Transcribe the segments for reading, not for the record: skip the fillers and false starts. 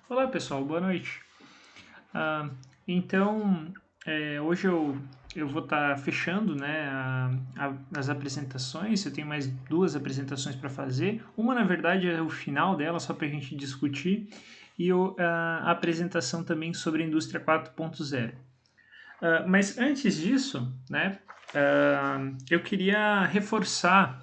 Olá pessoal, boa noite. Ah, então, hoje eu vou estar fechando, né, as apresentações. Eu tenho mais duas apresentações para fazer. Uma, na verdade, é o final dela, só para a gente discutir, e a apresentação também sobre a indústria 4.0. Mas antes disso, né, eu queria reforçar,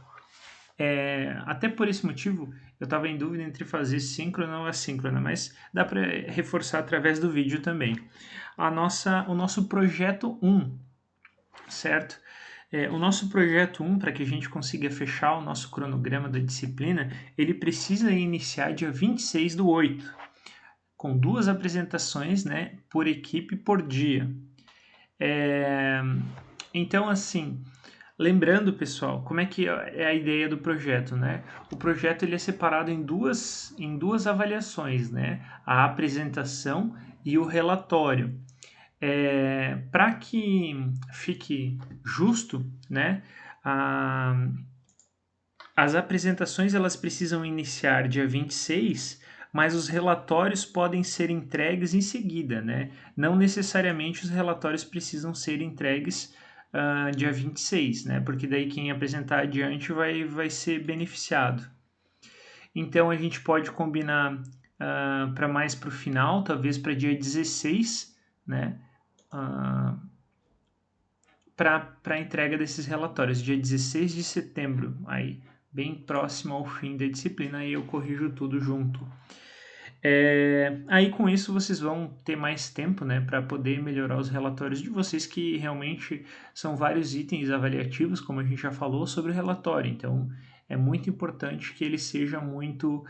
até por esse motivo, eu estava em dúvida entre fazer síncrona ou assíncrona, mas dá para reforçar através do vídeo também. O nosso projeto 1, certo? O nosso projeto 1, para que a gente consiga fechar o nosso cronograma da disciplina, ele precisa iniciar dia 26/8, com duas apresentações, né, por equipe por dia. Então, assim, lembrando, pessoal, como é que é a ideia do projeto, né? O projeto ele é separado em duas avaliações, né? A apresentação e o relatório. Para que fique justo, né? As apresentações elas precisam iniciar dia 26, mas os relatórios podem ser entregues em seguida, né? Não necessariamente os relatórios precisam ser entregues dia 26, né? Porque daí quem apresentar adiante vai ser beneficiado. Então a gente pode combinar para mais para o final, talvez para dia 16, né? Para a entrega desses relatórios, dia 16 de setembro, aí bem próximo ao fim da disciplina, aí eu corrijo tudo junto. Aí com isso vocês vão ter mais tempo, né, para poder melhorar os relatórios de vocês, que realmente são vários itens avaliativos, como a gente já falou, sobre o relatório. Então é muito importante que ele seja muito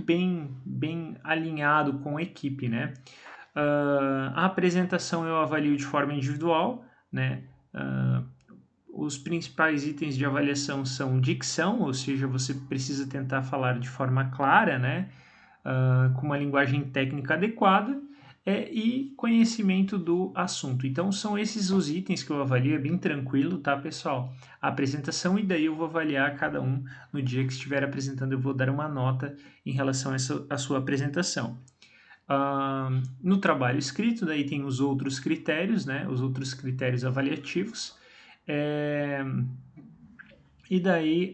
bem alinhado com a equipe, né? A apresentação eu avalio de forma individual, né? Os principais itens de avaliação são dicção, ou seja, você precisa tentar falar de forma clara, né? Com uma linguagem técnica adequada, e conhecimento do assunto. Então, são esses os itens que eu avalio, é bem tranquilo, tá, pessoal? A apresentação, e daí eu vou avaliar cada um no dia que estiver apresentando, eu vou dar uma nota em relação a sua apresentação. No trabalho escrito, daí tem os outros critérios, né? Os outros critérios avaliativos. E daí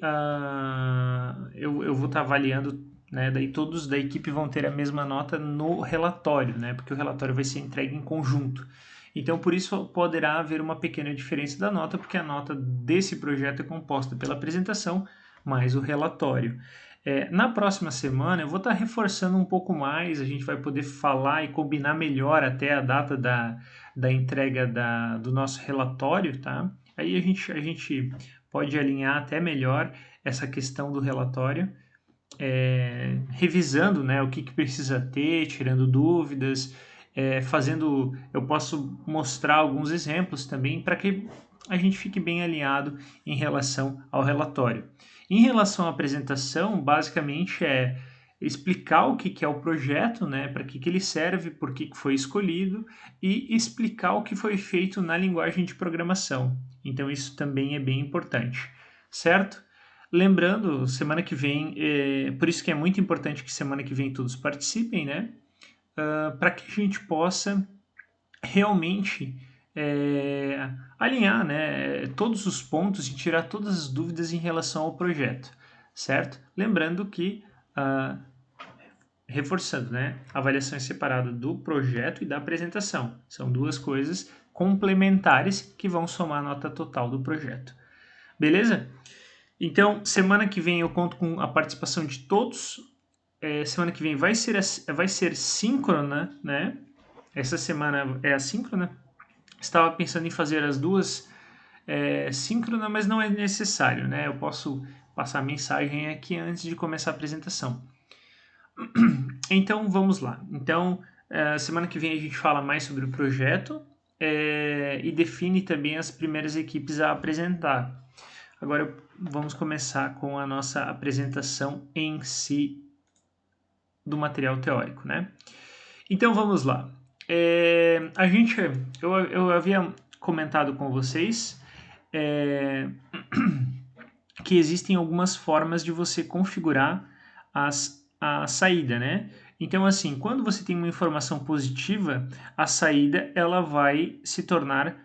eu vou estar avaliando, né? Daí todos da equipe vão ter a mesma nota no relatório, né? Porque o relatório vai ser entregue em conjunto. Então, por isso poderá haver uma pequena diferença da nota, porque a nota desse projeto é composta pela apresentação mais o relatório. Na próxima semana eu vou estar reforçando um pouco mais, a gente vai poder falar e combinar melhor até a data da entrega do nosso relatório, tá? Aí a gente pode alinhar até melhor essa questão do relatório, revisando, né, o que precisa ter, tirando dúvidas, eu posso mostrar alguns exemplos também para que a gente fique bem alinhado em relação ao relatório. Em relação à apresentação, basicamente é explicar o que é o projeto, né, para que ele serve, por que foi escolhido, e explicar o que foi feito na linguagem de programação. Então isso também é bem importante, certo? Lembrando, semana que vem, por isso que é muito importante que semana que vem todos participem, né? Para que a gente possa realmente alinhar, né, todos os pontos e tirar todas as dúvidas em relação ao projeto, certo? Lembrando que, reforçando, né, a avaliação é separada do projeto e da apresentação. São duas coisas complementares que vão somar a nota total do projeto. Beleza? Então, semana que vem eu conto com a participação de todos. Semana que vem vai ser síncrona, né? Essa semana é assíncrona. Estava pensando em fazer as duas síncrona, mas não é necessário, né? Eu posso passar a mensagem aqui antes de começar a apresentação. Então, vamos lá. Então, semana que vem a gente fala mais sobre o projeto e define também as primeiras equipes a apresentar. Agora vamos começar com a nossa apresentação em si do material teórico, né? Então vamos lá. Eu havia comentado com vocês que existem algumas formas de você configurar as a saída, né? Então, assim, quando você tem uma informação positiva, a saída ela vai se tornar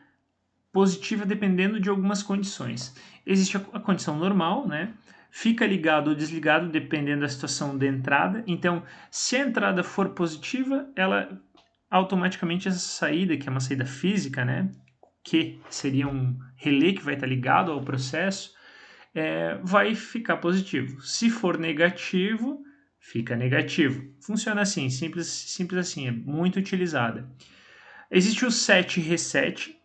positiva dependendo de algumas condições. Existe a condição normal, né? Fica ligado ou desligado dependendo da situação de entrada. Então, se a entrada for positiva, ela automaticamente essa saída, que é uma saída física, né? Que seria um relé que vai estar ligado ao processo, vai ficar positivo. Se for negativo, fica negativo. Funciona assim, simples assim, é muito utilizada. Existe o set reset.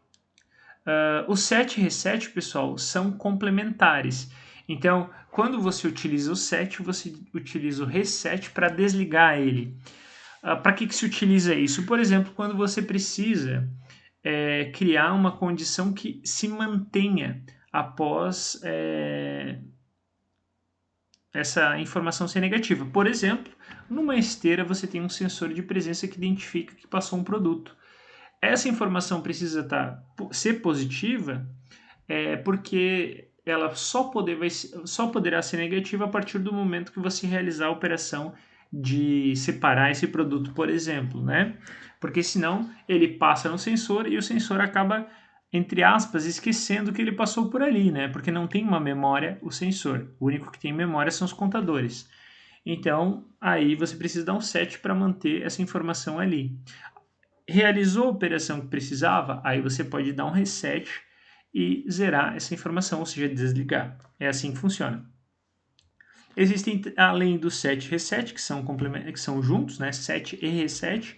O set e reset, pessoal, são complementares. Então, quando você utiliza o set, você utiliza o reset para desligar ele. Para que se utiliza isso? Por exemplo, quando você precisa criar uma condição que se mantenha após essa informação ser negativa. Por exemplo, numa esteira você tem um sensor de presença que identifica que passou um produto. Essa informação precisa ser positiva porque ela só poderá ser negativa a partir do momento que você realizar a operação de separar esse produto, por exemplo, né? Porque senão ele passa no sensor e o sensor acaba, entre aspas, esquecendo que ele passou por ali, né? Porque não tem uma memória o sensor. O único que tem memória são os contadores. Então, aí você precisa dar um set para manter essa informação ali. Realizou a operação que precisava, aí você pode dar um reset e zerar essa informação, ou seja, desligar. É assim que funciona. Existem, além do set e reset, que são juntos, né, set e reset,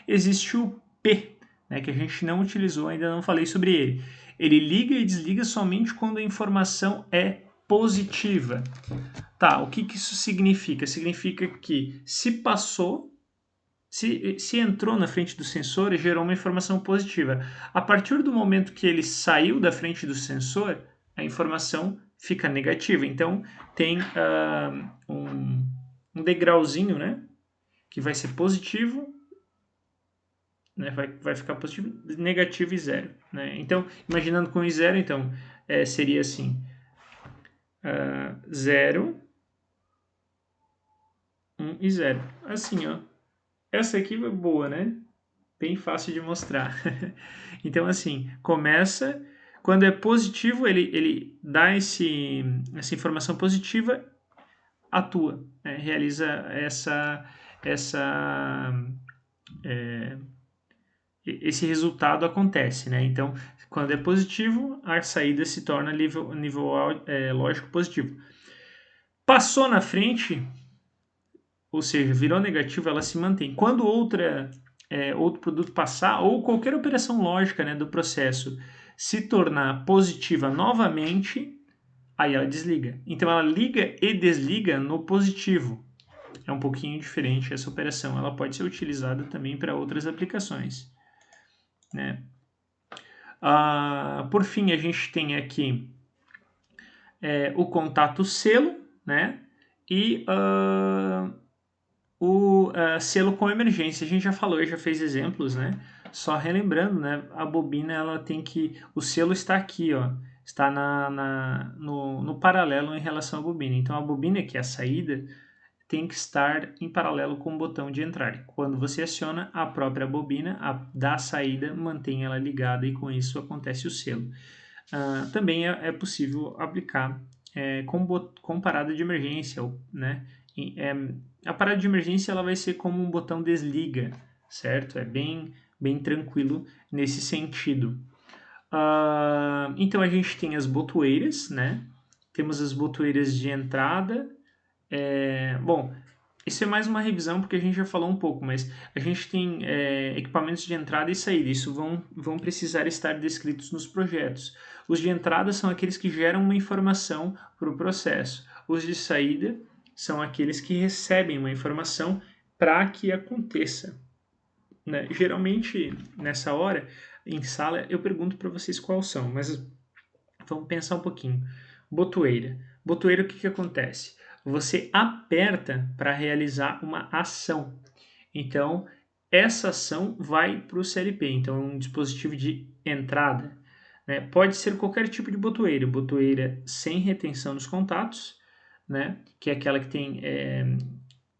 existe o P, né, que a gente não utilizou, ainda não falei sobre ele. Ele liga e desliga somente quando a informação é positiva. Tá, o que isso significa? Significa que se passou, se entrou na frente do sensor, gerou uma informação positiva. A partir do momento que ele saiu da frente do sensor, a informação fica negativa. Então, tem um degrauzinho, né? Que vai ser positivo, né, vai ficar positivo, negativo e zero. Né? Então, imaginando com i zero, então, seria assim, 0, 1 e 0. Assim, ó. Essa aqui é boa, né? Bem fácil de mostrar. Então, assim, começa... Quando é positivo, ele dá essa informação positiva, atua, né? Realiza esse resultado acontece, né? Então, quando é positivo, a saída se torna nível lógico positivo. Passou na frente, ou seja, virou negativo, ela se mantém. Quando outro produto passar, ou qualquer operação lógica, né, do processo se tornar positiva novamente, aí ela desliga. Então ela liga e desliga no positivo. É um pouquinho diferente essa operação. Ela pode ser utilizada também para outras aplicações. Né? Por fim, a gente tem aqui o contato selo, né? E o selo com emergência. A gente já falou, já fez exemplos, né? Só relembrando, né? A bobina, ela tem que... O selo está aqui, ó. Está no paralelo em relação à bobina. Então, a bobina, que é a saída, tem que estar em paralelo com o botão de entrar. Quando você aciona, a própria bobina da saída mantém ela ligada e com isso acontece o selo. Também é possível aplicar com parada de emergência, né? A parada de emergência ela vai ser como um botão desliga, certo? É bem tranquilo nesse sentido. Então a gente tem as botoeiras, né? Temos as botoeiras de entrada. Bom, isso é mais uma revisão porque a gente já falou um pouco, mas a gente tem equipamentos de entrada e saída. Isso vão precisar estar descritos nos projetos. Os de entrada são aqueles que geram uma informação para o processo. Os de saída são aqueles que recebem uma informação para que aconteça. Né? Geralmente, nessa hora, em sala, eu pergunto para vocês quais são, mas vamos pensar um pouquinho. Botoeira. Botoeira, o que acontece? Você aperta para realizar uma ação. Então, essa ação vai para o CLP. Então, é um dispositivo de entrada. Né? Pode ser qualquer tipo de botoeira. Botoeira sem retenção dos contatos, né? Que é aquela que tem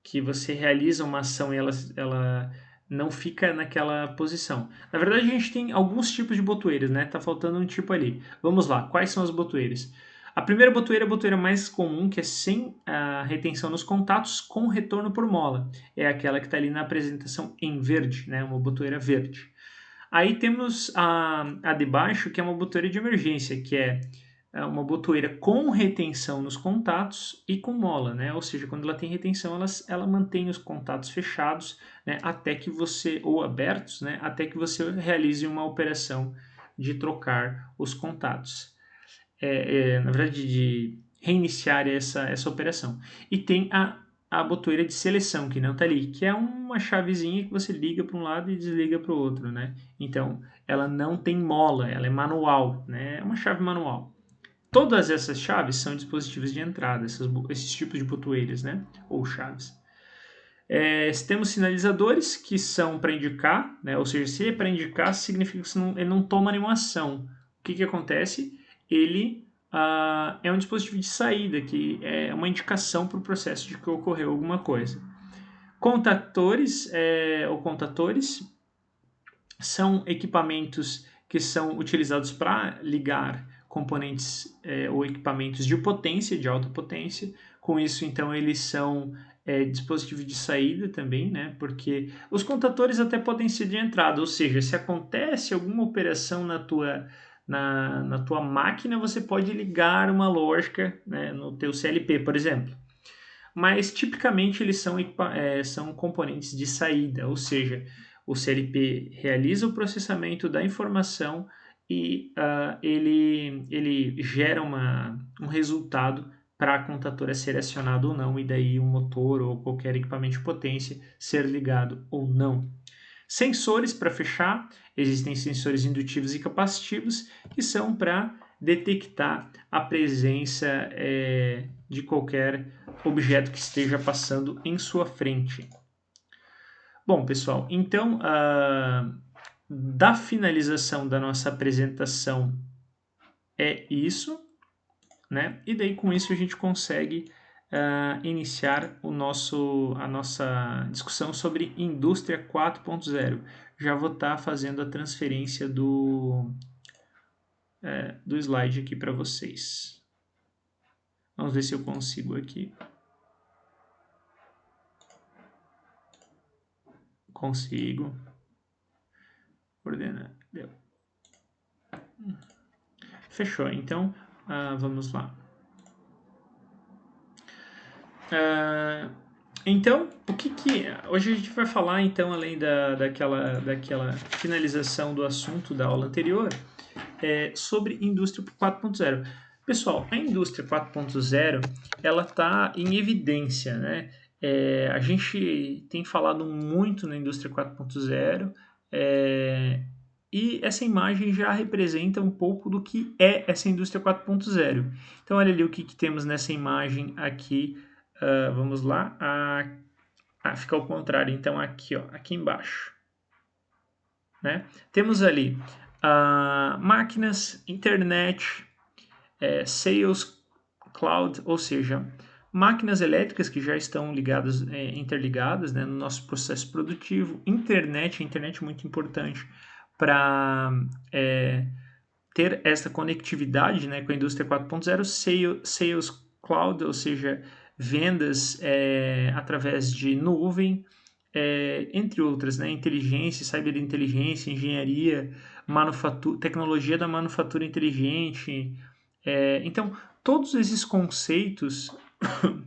que você realiza uma ação e ela não fica naquela posição. Na verdade, a gente tem alguns tipos de botoeiras, né? Tá faltando um tipo ali. Vamos lá, quais são as botoeiras? A primeira botoeira é a botoeira mais comum, que é sem a retenção nos contatos com retorno por mola. É aquela que está ali na apresentação em verde, né? Uma botoeira verde. Aí temos a de baixo, que é uma botoeira de emergência, que é uma botoeira com retenção nos contatos e com mola, né? Ou seja, quando ela tem retenção, ela mantém os contatos fechados, né? Até que você, ou abertos, né? Até que você realize uma operação de trocar os contatos. Na verdade, de reiniciar essa operação. E tem a botoeira de seleção, que não está ali, que é uma chavezinha que você liga para um lado e desliga para o outro, né? Então, ela não tem mola, ela é manual, né? É uma chave manual. Todas essas chaves são dispositivos de entrada, esses tipos de botoeiras, né? Ou chaves. Temos sinalizadores que são para indicar, né? Ou seja, se é para indicar, significa que ele não toma nenhuma ação. O que acontece? Ele é um dispositivo de saída, que é uma indicação para o processo de que ocorreu alguma coisa. Contatores ou contatores são equipamentos que são utilizados para ligar componentes ou equipamentos de potência, de alta potência. Com isso, então, eles são dispositivos de saída também, né? Porque os contatores até podem ser de entrada, ou seja, se acontece alguma operação na tua máquina, você pode ligar uma lógica, né, no teu CLP, por exemplo. Mas, tipicamente, eles são componentes de saída, ou seja, o CLP realiza o processamento da informação e ele gera um resultado para a contadora ser acionada ou não, e daí um motor ou qualquer equipamento de potência ser ligado ou não. Sensores para fechar, existem sensores indutivos e capacitivos, que são para detectar a presença de qualquer objeto que esteja passando em sua frente. Bom, pessoal, então, da finalização da nossa apresentação é isso, né? E daí com isso a gente consegue iniciar a nossa discussão sobre indústria 4.0. Já vou estar fazendo a transferência do slide aqui para vocês. Vamos ver se eu consigo aqui. Consigo. Ordenar. Deu. Fechou. Então, vamos lá. Então, hoje a gente vai falar, então, além daquela finalização do assunto da aula anterior, sobre indústria 4.0. Pessoal, a indústria 4.0 ela está em evidência, né? A gente tem falado muito na indústria 4.0 e essa imagem já representa um pouco do que é essa indústria 4.0. Então, olha ali o que temos nessa imagem aqui. Vamos lá. Fica ao contrário. Então, aqui, ó, aqui embaixo. Né? Temos ali máquinas, internet, sales, cloud, ou seja, máquinas elétricas que já estão interligadas, né, no nosso processo produtivo. Internet é muito importante para ter essa conectividade, né, com a indústria 4.0, sales cloud, ou seja, vendas através de nuvem, entre outras, né, inteligência, cyberinteligência, engenharia, tecnologia da manufatura inteligente. Então, todos esses conceitos,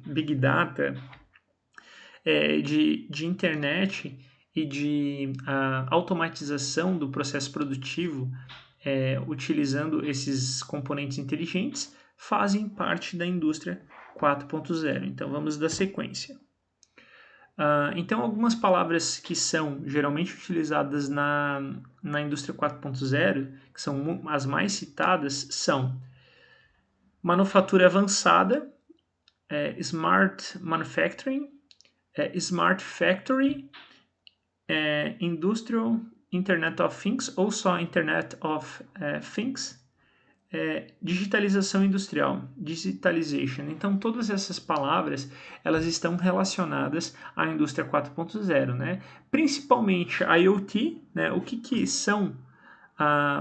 Big Data, de internet e de automatização do processo produtivo, utilizando esses componentes inteligentes, fazem parte da indústria 4.0. Então, vamos dar sequência. Então, algumas palavras que são geralmente utilizadas na indústria 4.0, que são as mais citadas, são manufatura avançada, smart manufacturing, smart factory, industrial Internet of Things, ou só Internet of Things, digitalização industrial, digitalization. Então, todas essas palavras, elas estão relacionadas à indústria 4.0, né? Principalmente a IoT, né? O que são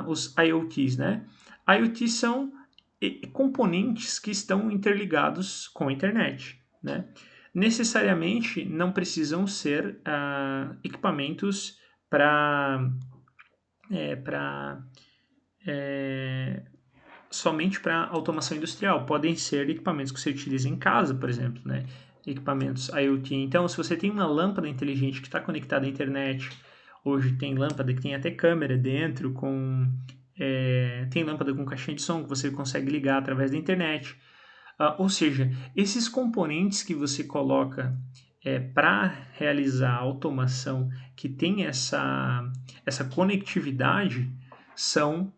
os IoTs, né? IoT são componentes que estão interligados com a internet, né? Necessariamente não precisam ser equipamentos para somente para automação industrial. Podem ser equipamentos que você utiliza em casa, por exemplo, né? Equipamentos IoT. Então, se você tem uma lâmpada inteligente que está conectada à internet, hoje tem lâmpada que tem até câmera dentro, tem lâmpada com caixinha de som que você consegue ligar através da internet. Ou seja, esses componentes que você coloca para realizar a automação que tem essa conectividade são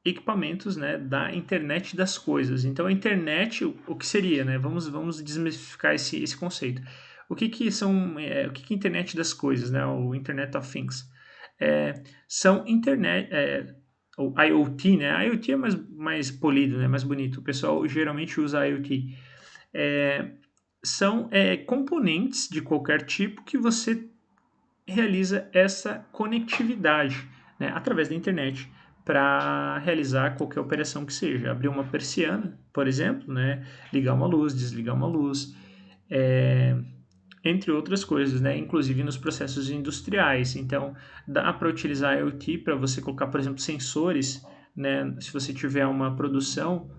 equipamentos, né, da internet das coisas. Então, a internet, o que seria, né? Vamos desmistificar esse conceito. O que é a internet das coisas, né? O Internet of Things. São internet, o IoT, né? IoT é mais polido, né? Mais bonito. O pessoal geralmente usa IoT. São componentes de qualquer tipo que você realiza essa conectividade, né? Através da internet para realizar qualquer operação que seja. Abrir uma persiana, por exemplo, né? Ligar uma luz, desligar uma luz, entre outras coisas, né? Inclusive nos processos industriais. Então, dá para utilizar IoT para você colocar, por exemplo, sensores, né? Se você tiver uma produção,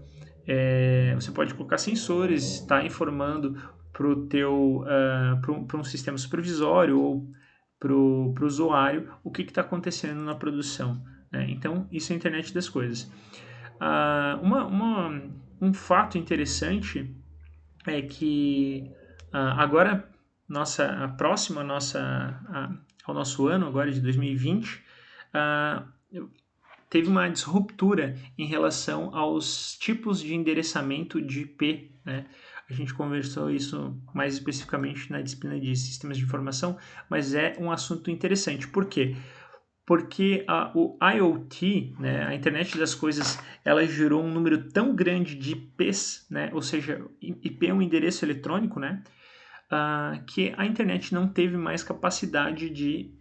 você pode colocar sensores, está informando para um sistema supervisório ou para o usuário o que está acontecendo na produção, né? Então, isso é a internet das coisas. Um fato interessante é que agora, próximo ao nosso ano, agora de 2020, teve uma disruptura em relação aos tipos de endereçamento de IP, né? A gente conversou isso mais especificamente na disciplina de sistemas de informação, mas é um assunto interessante. Por quê? Porque o IoT, né, a internet das coisas, ela gerou um número tão grande de IPs, né, ou seja, IP é um endereço eletrônico, né, que a internet não teve mais capacidade de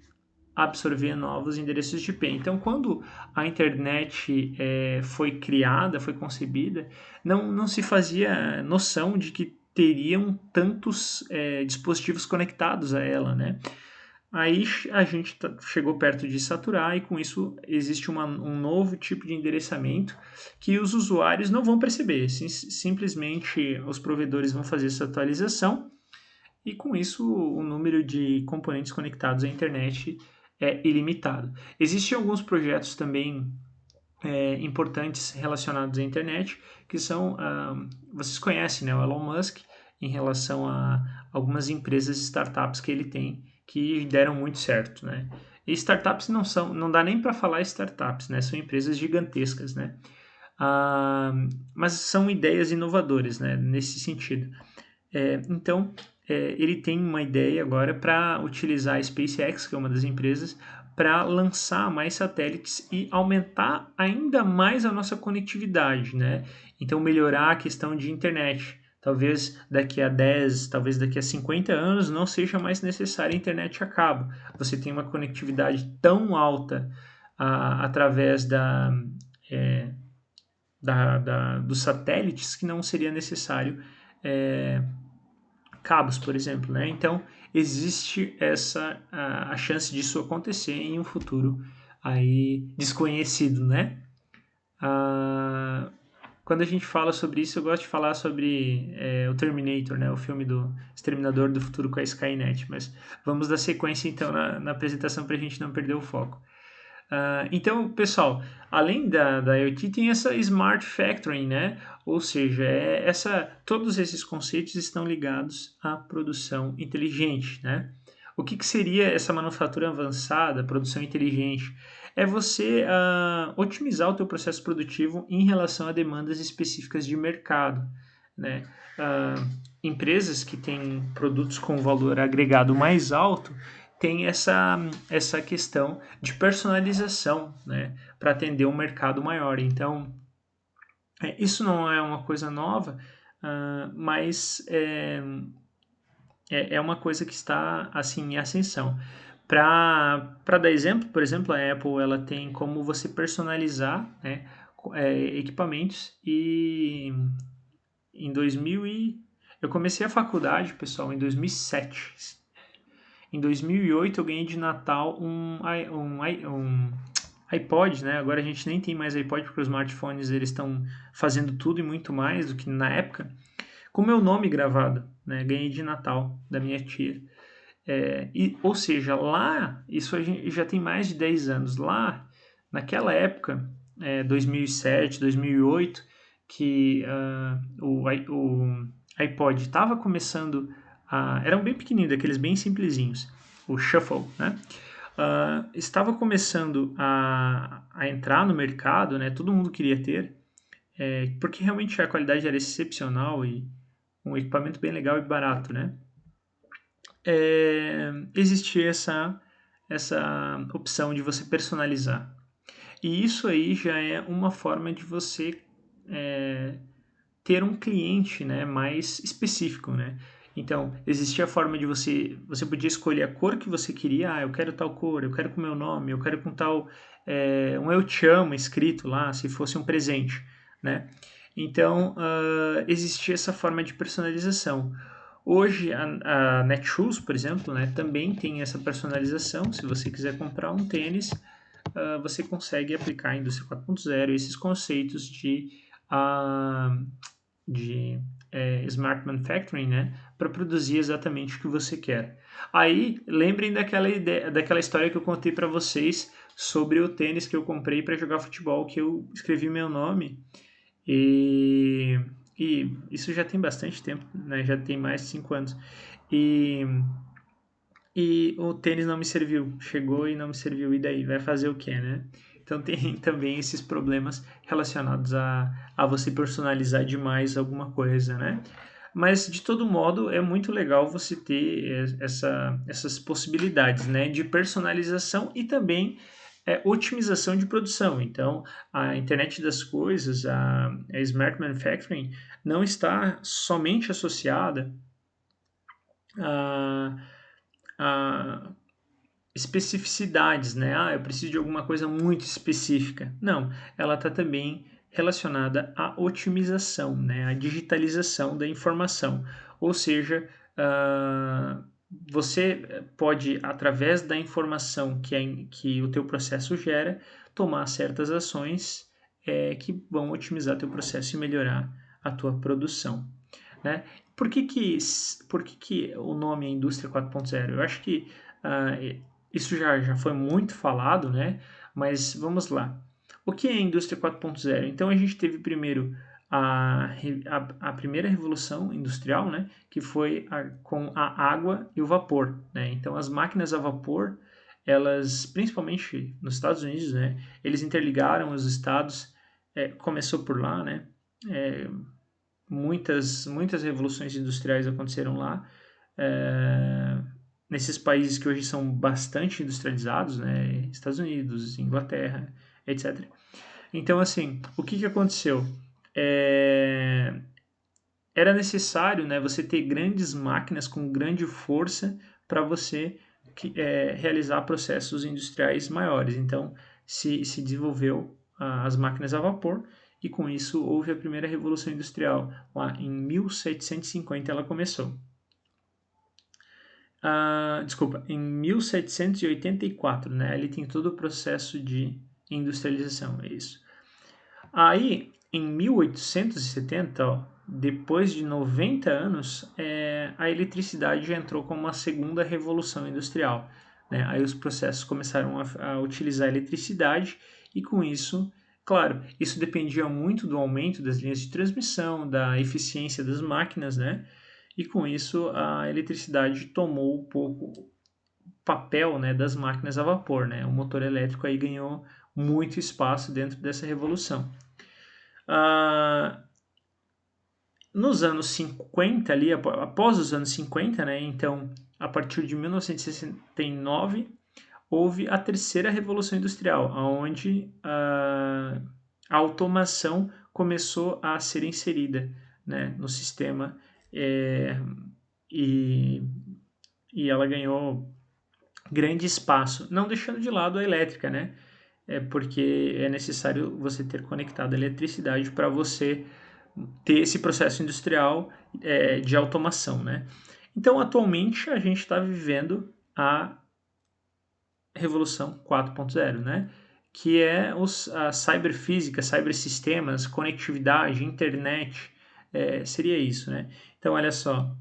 absorver novos endereços de IP. Então, quando a internet foi criada, foi concebida, não se fazia noção de que teriam tantos dispositivos conectados a ela, né? Aí a gente chegou perto de saturar e com isso existe um novo tipo de endereçamento que os usuários não vão perceber. Simplesmente os provedores vão fazer essa atualização e com isso o número de componentes conectados à internet é ilimitado. Existem alguns projetos também importantes relacionados à internet, que são, vocês conhecem, né, o Elon Musk, em relação a algumas empresas startups que ele tem, que deram muito certo, né? E startups não dá nem para falar startups, né? São empresas gigantescas, né? Mas são ideias inovadoras, né? Nesse sentido. Então, ele tem uma ideia agora para utilizar a SpaceX, que é uma das empresas, para lançar mais satélites e aumentar ainda mais a nossa conectividade, né? Então, melhorar a questão de internet. Talvez daqui a 10, talvez daqui a 50 anos não seja mais necessária a internet a cabo. Você tem uma conectividade tão alta através dos satélites que não seria necessário cabos, por exemplo, né? Então, existe a chance disso acontecer em um futuro aí desconhecido, né? Quando a gente fala sobre isso, eu gosto de falar sobre o Terminator, né? O filme do Exterminador do Futuro com a Skynet, mas vamos dar sequência então na apresentação para a gente não perder o foco. Então, pessoal, além da IoT, tem essa Smart Factory, né? Ou seja, todos esses conceitos estão ligados à produção inteligente, né? O que seria essa manufatura avançada, produção inteligente? É você otimizar o teu processo produtivo em relação a demandas específicas de mercado, né? Empresas que têm produtos com valor agregado mais alto tem essa questão de personalização, né, para atender um mercado maior. Então, isso não é uma coisa nova, mas é uma coisa que está assim em ascensão. Para dar exemplo, por exemplo, a Apple ela tem como você personalizar, né, equipamentos e em 2000 eu comecei a faculdade, pessoal, em 2007. Em 2008 eu ganhei de Natal um iPod, né? Agora a gente nem tem mais iPod porque os smartphones eles estão fazendo tudo e muito mais do que na época. Com meu nome gravado, né? Ganhei de Natal da minha tia. Ou seja, lá, isso já tem mais de 10 anos. Lá, naquela época, 2007, 2008, que o iPod estava começando eram bem pequenininhos, daqueles bem simplesinhos, o Shuffle, né? Estava começando a entrar no mercado, né? Todo mundo queria ter, porque realmente a qualidade era excepcional e um equipamento bem legal e barato, né? Existia essa opção de você personalizar. E isso aí já é uma forma de você ter um cliente, né, mais específico, né? Então, existia a forma de você podia escolher a cor que você queria. Eu quero tal cor, eu quero com meu nome, eu quero com tal, um eu te amo escrito lá, se fosse um presente, né? Então, existia essa forma de personalização. Hoje, a Netshoes, por exemplo, né, também tem essa personalização. Se você quiser comprar um tênis, você consegue aplicar a indústria 4.0 esses conceitos de smart manufacturing, né, para produzir exatamente o que você quer. Aí, lembrem daquela história que eu contei para vocês sobre o tênis que eu comprei para jogar futebol, que eu escrevi meu nome e, e isso já tem bastante tempo, né, já tem mais de 5 anos. E, e o tênis não me serviu, chegou e não me serviu, e daí? Vai fazer o quê, né? Então tem também esses problemas relacionados a você personalizar demais alguma coisa, né? Mas de todo modo é muito legal você ter essas possibilidades, né, de personalização e também otimização de produção. Então a internet das coisas, a smart manufacturing não está somente associada a, a especificidades, né? Eu preciso de alguma coisa muito específica. Não, ela está também relacionada à otimização, né? À digitalização da informação. Ou seja, você pode, através da informação que o teu processo gera, tomar certas ações que vão otimizar teu processo e melhorar a tua produção, né? Por que que o nome é Indústria 4.0? Eu acho que isso já foi muito falado, né? Mas vamos lá. O que é a Indústria 4.0? Então a gente teve primeiro a primeira revolução industrial, né? Que foi com a água e o vapor, né? Então as máquinas a vapor, elas, principalmente nos Estados Unidos, né? Eles interligaram os estados, começou por lá, né? Muitas revoluções industriais aconteceram lá, nesses países que hoje são bastante industrializados, né, Estados Unidos, Inglaterra, etc. Então, assim, o que aconteceu? Era necessário, né, você ter grandes máquinas com grande força para você realizar processos industriais maiores. Então, se desenvolveu as máquinas a vapor e com isso houve a primeira revolução industrial. Lá em 1750 ela começou. Desculpa, em 1784, né? Ali tem todo o processo de industrialização, é isso. Aí, em 1870, ó, depois de 90 anos, a eletricidade já entrou como uma segunda revolução industrial, né? Aí os processos começaram a utilizar a eletricidade e com isso, claro, isso dependia muito do aumento das linhas de transmissão, da eficiência das máquinas, né? E com isso a eletricidade tomou um pouco o papel, né, das máquinas a vapor, né? O motor elétrico aí ganhou muito espaço dentro dessa revolução. Nos anos 50, ali, após os anos 50, né, então a partir de 1969, houve a terceira revolução industrial, onde a automação começou a ser inserida, né, no sistema, e ela ganhou grande espaço, não deixando de lado a elétrica, né? Porque é necessário você ter conectado a eletricidade para você ter esse processo industrial de automação, né? Então, atualmente, a gente está vivendo a Revolução 4.0, né? Que é a cyberfísica, cybersistemas, conectividade, internet, seria isso, né? Então, olha só,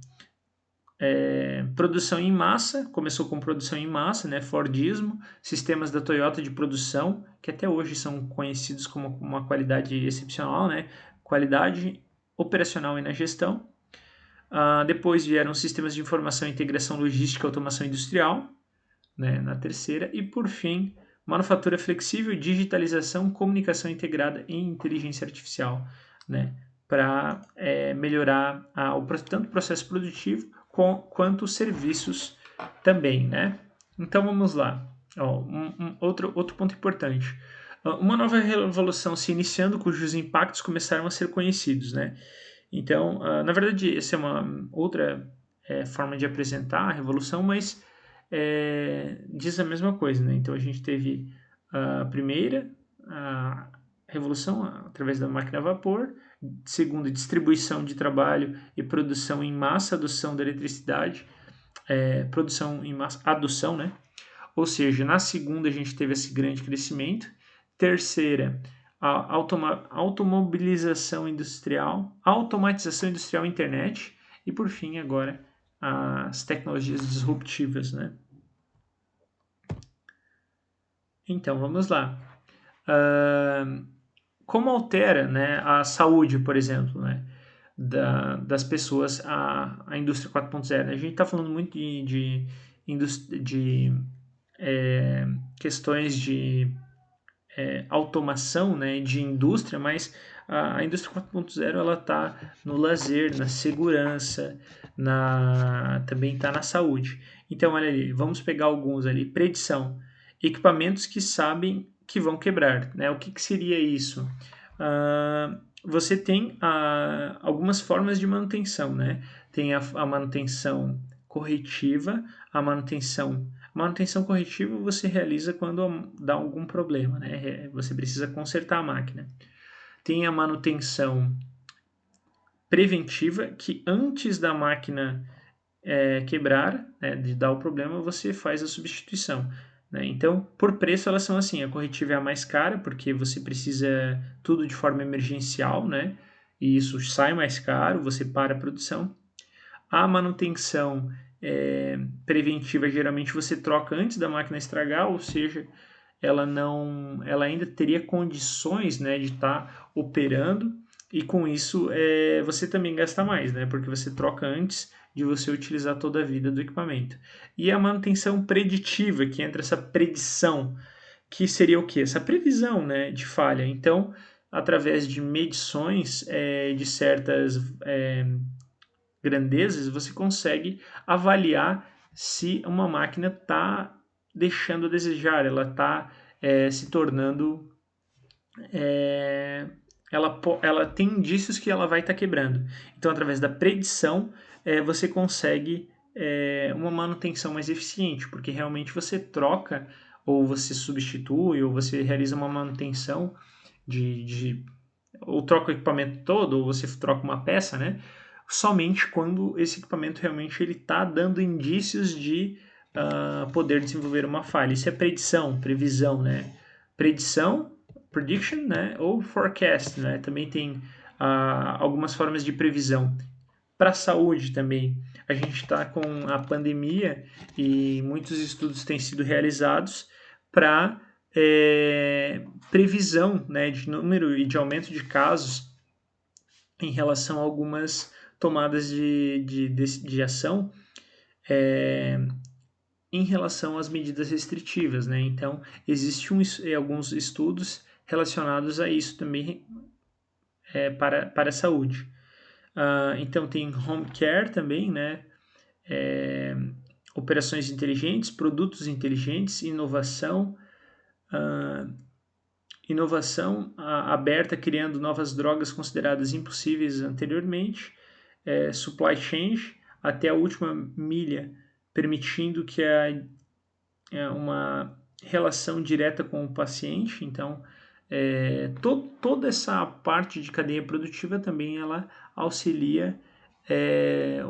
produção em massa, começou com produção em massa, né? Fordismo, sistemas da Toyota de produção, que até hoje são conhecidos como uma qualidade excepcional, né? Qualidade operacional e na gestão. Depois vieram sistemas de informação, integração logística e automação industrial, né? Na terceira. E por fim, manufatura flexível, digitalização, comunicação integrada e inteligência artificial, né? Para melhorar tanto o processo produtivo quanto os serviços também, né? Então vamos lá. Outro ponto importante. Uma nova revolução se iniciando, cujos impactos começaram a ser conhecidos, né? Então, na verdade, essa é uma outra forma de apresentar a revolução, mas diz a mesma coisa, né? Então a gente teve a primeira a revolução através da máquina a vapor, segunda, distribuição de trabalho e produção em massa, adoção da eletricidade, produção em massa, adoção, né? Ou seja, na segunda a gente teve esse grande crescimento. Terceira, a automobilização industrial, automatização industrial e internet. E por fim, agora, as tecnologias disruptivas, né? Então, vamos lá. Como altera, né, a saúde, por exemplo, né, das pessoas a indústria 4.0? A gente está falando muito de questões de automação, né, de indústria, mas a indústria 4.0 ela está no lazer, na segurança, também está na saúde. Então, olha ali, vamos pegar alguns ali. Predição, equipamentos que sabem que vão quebrar, né? O que seria isso? Você tem algumas formas de manutenção, né? Tem a manutenção corretiva, a manutenção corretiva você realiza quando dá algum problema, né? Você precisa consertar a máquina. Tem a manutenção preventiva, que antes da máquina quebrar, né, de dar o problema, você faz a substituição, né? Então, por preço, elas são assim: a corretiva é a mais cara, porque você precisa tudo de forma emergencial, né? E isso sai mais caro, você para a produção. A manutenção preventiva, geralmente você troca antes da máquina estragar, ou seja, ela ainda teria condições, né, de estar operando, e com isso você também gasta mais, né, porque você troca antes de você utilizar toda a vida do equipamento. E a manutenção preditiva, que entra essa predição, que seria o quê? Essa previsão, né, de falha. Então, através de medições de certas grandezas, você consegue avaliar se uma máquina está deixando a desejar, ela está se tornando. Ela tem indícios que ela vai estar quebrando. Então, através da predição, você consegue uma manutenção mais eficiente, porque realmente você troca, ou você substitui, ou você realiza uma manutenção ou troca o equipamento todo, ou você troca uma peça, né? Somente quando esse equipamento realmente ele está dando indícios de poder desenvolver uma falha. Isso é previsão, né? Prediction, né? Ou forecast, né? Também tem algumas formas de previsão. Para a saúde também, a gente está com a pandemia e muitos estudos têm sido realizados para previsão, né, de número e de aumento de casos em relação a algumas tomadas de ação em relação às medidas restritivas, né? Então, existem alguns estudos relacionados a isso também para a saúde. Então, tem home care também, né? operações inteligentes, produtos inteligentes, inovação, aberta, criando novas drogas consideradas impossíveis anteriormente, supply chain, até a última milha, permitindo que uma relação direta com o paciente. Então, toda essa parte de cadeia produtiva também ela auxilia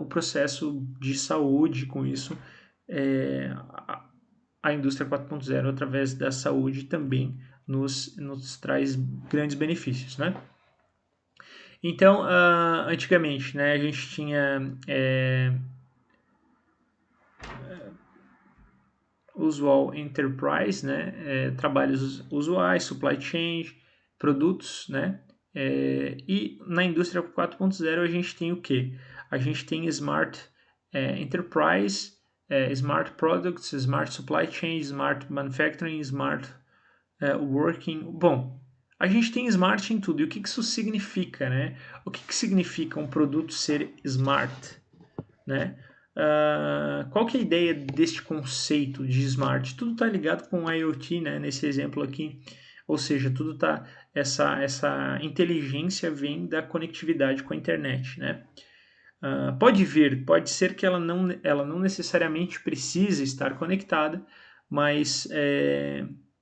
o processo de saúde. Com isso, a indústria 4.0, através da saúde, também nos traz grandes benefícios, né? Então, antigamente, né, a gente tinha usual enterprise, né, trabalhos usuais, supply chain, produtos, né, e na indústria 4.0 a gente tem o quê? A gente tem smart enterprise, smart products, smart supply chain, smart manufacturing, smart working. Bom, a gente tem smart em tudo. E o que isso significa, né? O que significa um produto ser smart, né? Qual que é a ideia deste conceito de smart? Tudo está ligado com IoT, né? Nesse exemplo aqui, ou seja, tudo tá essa inteligência vem da conectividade com a internet, né? Pode ser que ela não necessariamente precise estar conectada, mas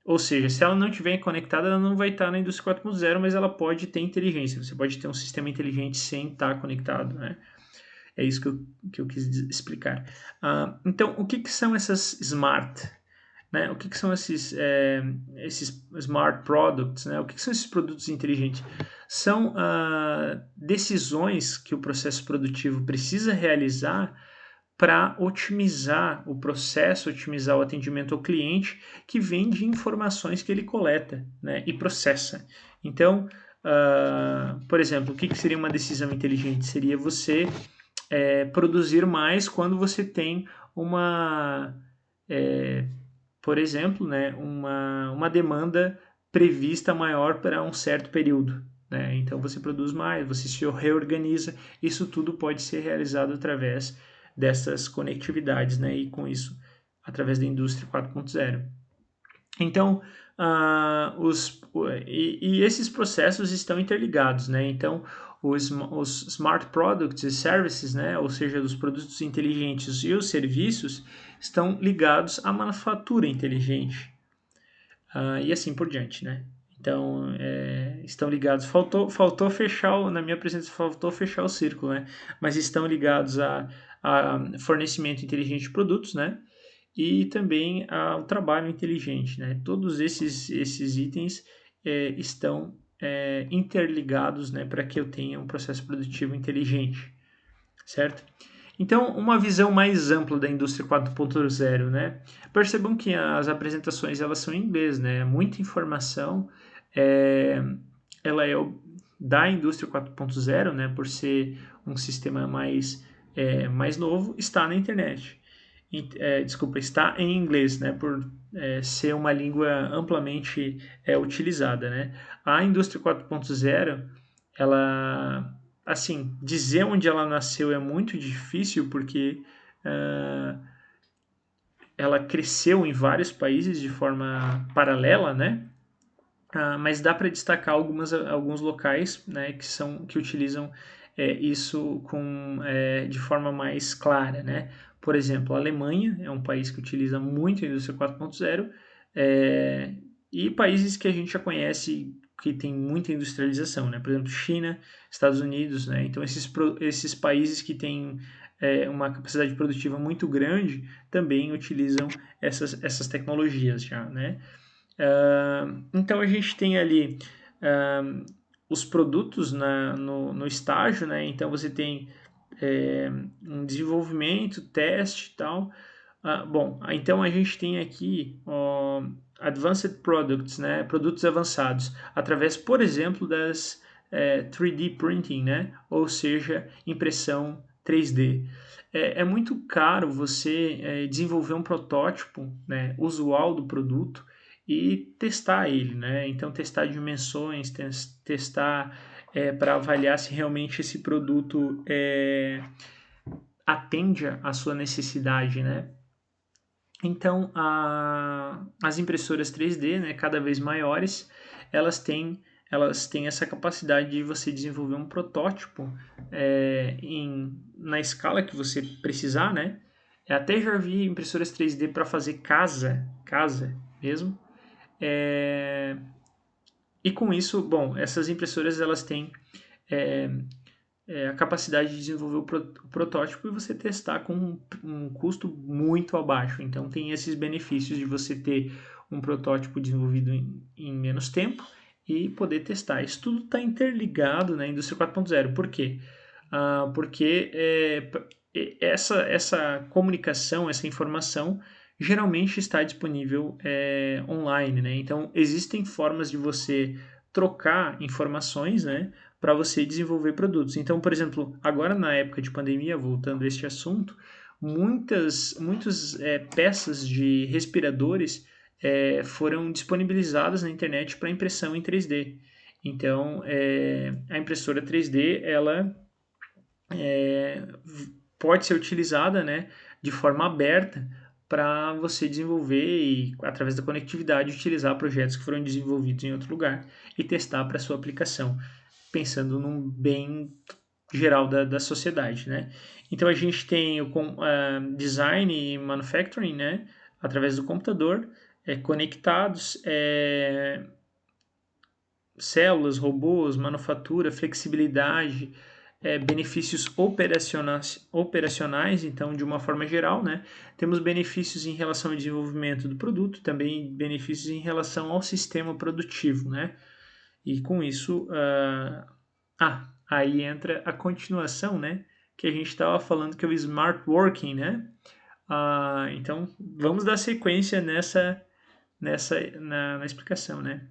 ou seja, se ela não estiver conectada, ela não vai estar na indústria 4.0, mas ela pode ter inteligência. Você pode ter um sistema inteligente sem estar conectado, né? É isso que eu quis explicar. Então, o que são essas smart? Né? O que são esses smart products? Né? O que são esses produtos inteligentes? São decisões que o processo produtivo precisa realizar para otimizar o processo, otimizar o atendimento ao cliente, que vem de informações que ele coleta, né, e processa. Então, por exemplo, o que seria uma decisão inteligente? Seria você produzir mais quando você tem por exemplo, né, uma demanda prevista maior para um certo período. Né? Então você produz mais, você se reorganiza. Isso tudo pode ser realizado através dessas conectividades, né? E com isso, através da indústria 4.0. Então, esses processos estão interligados, né? Então, os smart products e services, né? Ou seja, os produtos inteligentes e os serviços estão ligados à manufatura inteligente, e assim por diante, né? Então, estão ligados. Faltou fechar, na minha apresentação, faltou fechar o círculo, né? Mas estão ligados a fornecimento inteligente de produtos, né? E também ao trabalho inteligente, né? Todos esses itens estão interligados, né? Para que eu tenha um processo produtivo inteligente, certo? Então, uma visão mais ampla da indústria 4.0, né? Percebam que as apresentações elas são em inglês, né? Muita informação, ela é da indústria 4.0, né? Por ser um sistema mais novo, está na internet. Desculpa, está em inglês, né? Por ser uma língua amplamente utilizada, né? A indústria 4.0, ela assim, dizer onde ela nasceu é muito difícil, porque ela cresceu em vários países de forma paralela, né? Mas dá para destacar alguns locais, né, que utilizam isso de forma mais clara, né? Por exemplo, a Alemanha é um país que utiliza muito a indústria 4.0, e países que a gente já conhece que tem muita industrialização, né? Por exemplo, China, Estados Unidos, né? Então, esses países que têm uma capacidade produtiva muito grande também utilizam essas tecnologias já, né? Então, a gente tem ali os produtos no estágio, né? Então, você tem um desenvolvimento, teste e tal. Então a gente tem aqui Advanced Products, né? Produtos avançados, através, por exemplo, das 3D Printing, né? Ou seja, impressão 3D. É muito caro você desenvolver um protótipo, né, usual do produto e testar ele, né? Então, testar dimensões, testar para avaliar se realmente esse produto atende à sua necessidade, né? Então, as impressoras 3D, né, cada vez maiores, elas têm, elas têm essa capacidade de você desenvolver um protótipo na escala que você precisar, né? Eu até já vi impressoras 3D para fazer casa mesmo. É, e com isso, bom, essas impressoras elas têm é, a capacidade de desenvolver o protótipo e você testar com um custo muito abaixo. Então tem esses benefícios de você ter um protótipo desenvolvido em menos tempo e poder testar. Isso tudo está interligado na indústria 4.0. Por quê? Porque essa comunicação, essa informação geralmente está disponível online, né? Então existem formas de você trocar informações, né, para você desenvolver produtos. Então, por exemplo, agora na época de pandemia, voltando a este assunto, muitas peças de respiradores foram disponibilizadas na internet para impressão em 3D. Então, a impressora 3D ela é, pode ser utilizada, né, de forma aberta para você desenvolver e, através da conectividade, utilizar projetos que foram desenvolvidos em outro lugar e testar para sua aplicação, pensando num bem geral da sociedade, né? Então a gente tem o design e manufacturing, né, através do computador, conectados, células, robôs, manufatura, flexibilidade, benefícios operacionais, então, de uma forma geral, né? Temos benefícios em relação ao desenvolvimento do produto, também benefícios em relação ao sistema produtivo, né? E com isso, aí entra a continuação, né? Que a gente estava falando que é o Smart Working, né? Então, vamos dar sequência na explicação, né?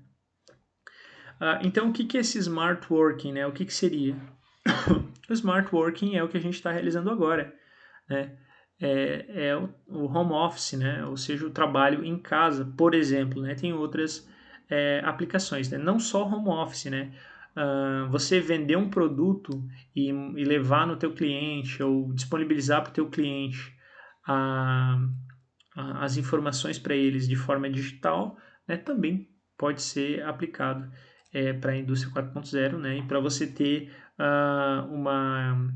Então, o que é esse Smart Working, né? O que seria? O Smart Working é o que a gente está realizando agora, né? É o home office, né? Ou seja, o trabalho em casa, por exemplo, né? Tem outras aplicações, né? Não só home office, né? Você vender um produto e levar no teu cliente ou disponibilizar para o teu cliente as informações para eles de forma digital, né? Também pode ser aplicado para a indústria 4.0, né? E para você ter uma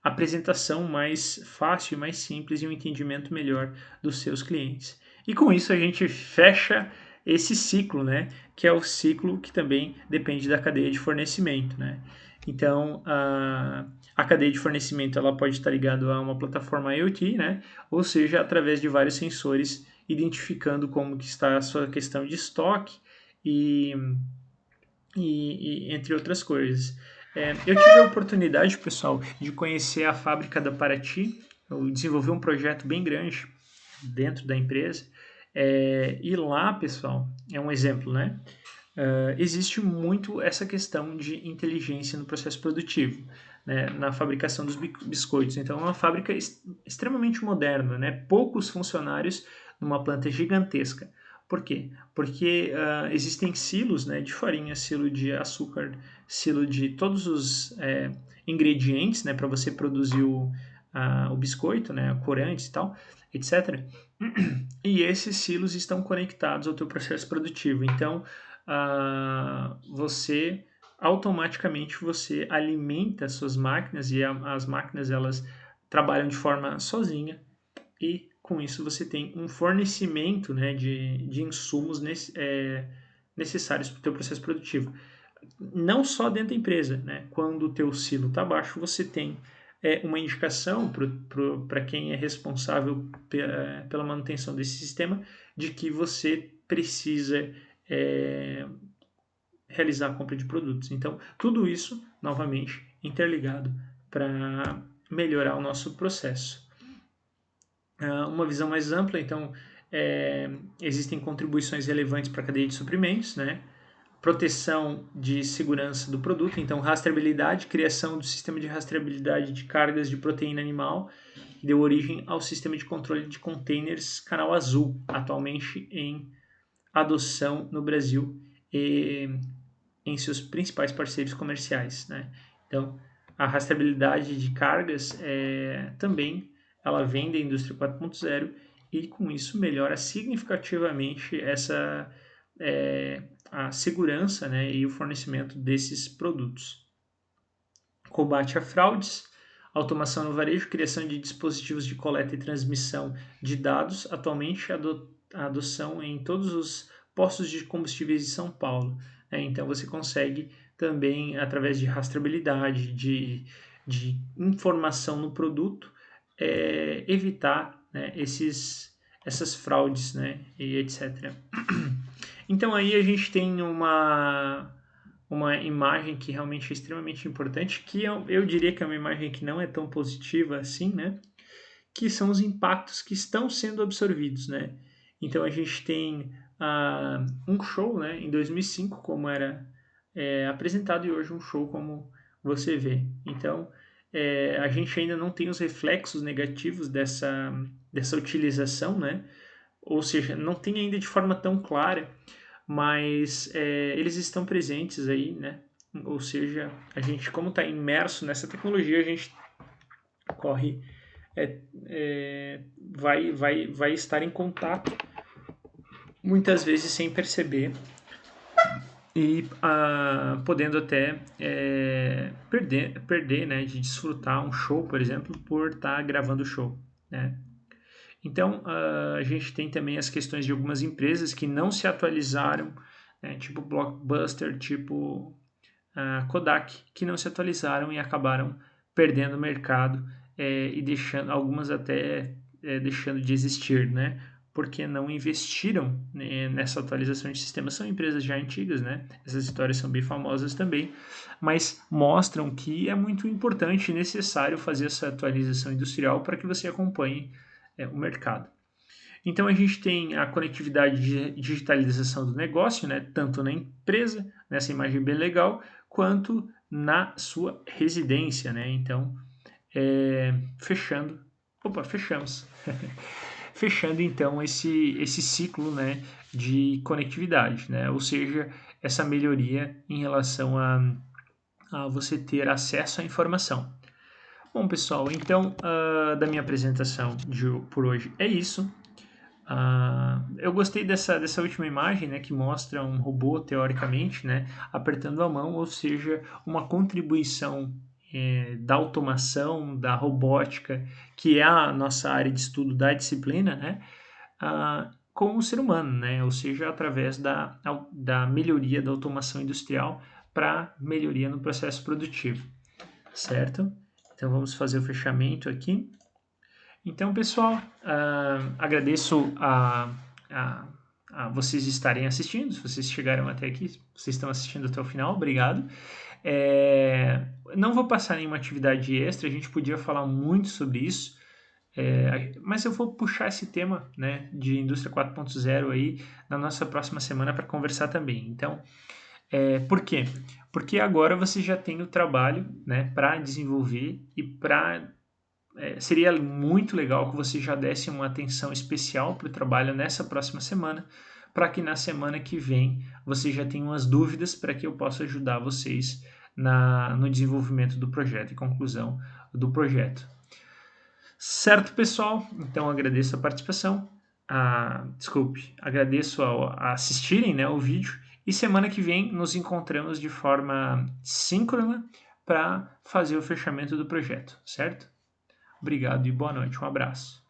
apresentação mais fácil, mais simples e um entendimento melhor dos seus clientes. E com isso a gente fecha esse ciclo, né? Que é o ciclo que também depende da cadeia de fornecimento, né? Então, a cadeia de fornecimento ela pode estar ligada a uma plataforma IoT, né? Ou seja, através de vários sensores identificando como que está a sua questão de estoque e, entre outras coisas. Eu tive a oportunidade, pessoal, de conhecer a fábrica da Paraty. Eu desenvolvi um projeto bem grande dentro da empresa. E lá, pessoal, é um exemplo, né? Existe muito essa questão de inteligência no processo produtivo, né, na fabricação dos biscoitos. Então, é uma fábrica extremamente moderna, né? Poucos funcionários numa planta gigantesca. Por quê? Porque existem silos, né, de farinha, silo de açúcar, silo de todos os ingredientes, né, para você produzir o biscoito, né, corantes e tal, etc. E esses silos estão conectados ao teu processo produtivo. Então, você automaticamente você alimenta as suas máquinas e as máquinas elas trabalham de forma sozinha e com isso você tem um fornecimento, né, de insumos necessários para o teu processo produtivo. Não só dentro da empresa, né? Quando o teu silo está baixo, você tem uma indicação para quem é responsável pela manutenção desse sistema de que você precisa realizar a compra de produtos. Então, tudo isso, novamente, interligado para melhorar o nosso processo. Uma visão mais ampla, então, existem contribuições relevantes para a cadeia de suprimentos, né? Proteção de segurança do produto, então rastreabilidade, criação do sistema de rastreabilidade de cargas de proteína animal, que deu origem ao sistema de controle de containers Canal Azul, atualmente em adoção no Brasil e em seus principais parceiros comerciais, né? Então, a rastreabilidade de cargas também ela vem da indústria 4.0 e com isso melhora significativamente a segurança, né, e o fornecimento desses produtos. Combate a fraudes, automação no varejo, criação de dispositivos de coleta e transmissão de dados, atualmente a adoção em todos os postos de combustíveis de São Paulo. Então você consegue também, através de rastreabilidade, de informação no produto, evitar, né, essas fraudes, né, e etc. Então aí a gente tem uma imagem que realmente é extremamente importante, que eu diria que é uma imagem que não é tão positiva assim, né? Que são os impactos que estão sendo absorvidos, né? Então a gente tem um show, né, em 2005, como era apresentado, e hoje um show como você vê. Então a gente ainda não tem os reflexos negativos dessa utilização, né? Ou seja, não tem ainda de forma tão clara, mas eles estão presentes aí, né? Ou seja, a gente, como está imerso nessa tecnologia, a gente corre, vai estar em contato, muitas vezes sem perceber, e podendo até perder, né, de desfrutar um show, por exemplo, por estar gravando o show, né? Então, a gente tem também as questões de algumas empresas que não se atualizaram, né, tipo Blockbuster, tipo Kodak, que não se atualizaram e acabaram perdendo o mercado e deixando algumas até deixando de existir, né? Porque não investiram, né, nessa atualização de sistema. São empresas já antigas, né? Essas histórias são bem famosas também, mas mostram que é muito importante e necessário fazer essa atualização industrial para que você acompanhe o mercado. Então a gente tem a conectividade de digitalização do negócio, né, tanto na empresa, nessa imagem bem legal, quanto na sua residência, né? Então, fechamos. Fechando então esse ciclo, né, de conectividade, né? Ou seja, essa melhoria em relação a você ter acesso à informação. Bom, pessoal, então da minha apresentação por hoje é isso. Eu gostei dessa última imagem, né, que mostra um robô, teoricamente, né, apertando a mão, ou seja, uma contribuição da automação, da robótica, que é a nossa área de estudo da disciplina, né, com o ser humano, né, ou seja, através da melhoria da automação industrial para melhoria no processo produtivo, certo? Então vamos fazer o fechamento aqui. Então, pessoal, agradeço a vocês estarem assistindo. Se vocês chegaram até aqui, vocês estão assistindo até o final, obrigado. Não vou passar nenhuma atividade extra, a gente podia falar muito sobre isso, mas eu vou puxar esse tema, né, de Indústria 4.0 aí na nossa próxima semana para conversar também. Então, por quê? Porque agora você já tem o trabalho, né, para desenvolver e para seria muito legal que você já desse uma atenção especial para o trabalho nessa próxima semana, para que na semana que vem você já tenha umas dúvidas para que eu possa ajudar vocês no desenvolvimento do projeto e conclusão do projeto. Certo, pessoal? Então agradeço a participação, agradeço a assistirem, né, o vídeo, e semana que vem nos encontramos de forma síncrona para fazer o fechamento do projeto, certo? Obrigado e boa noite. Um abraço.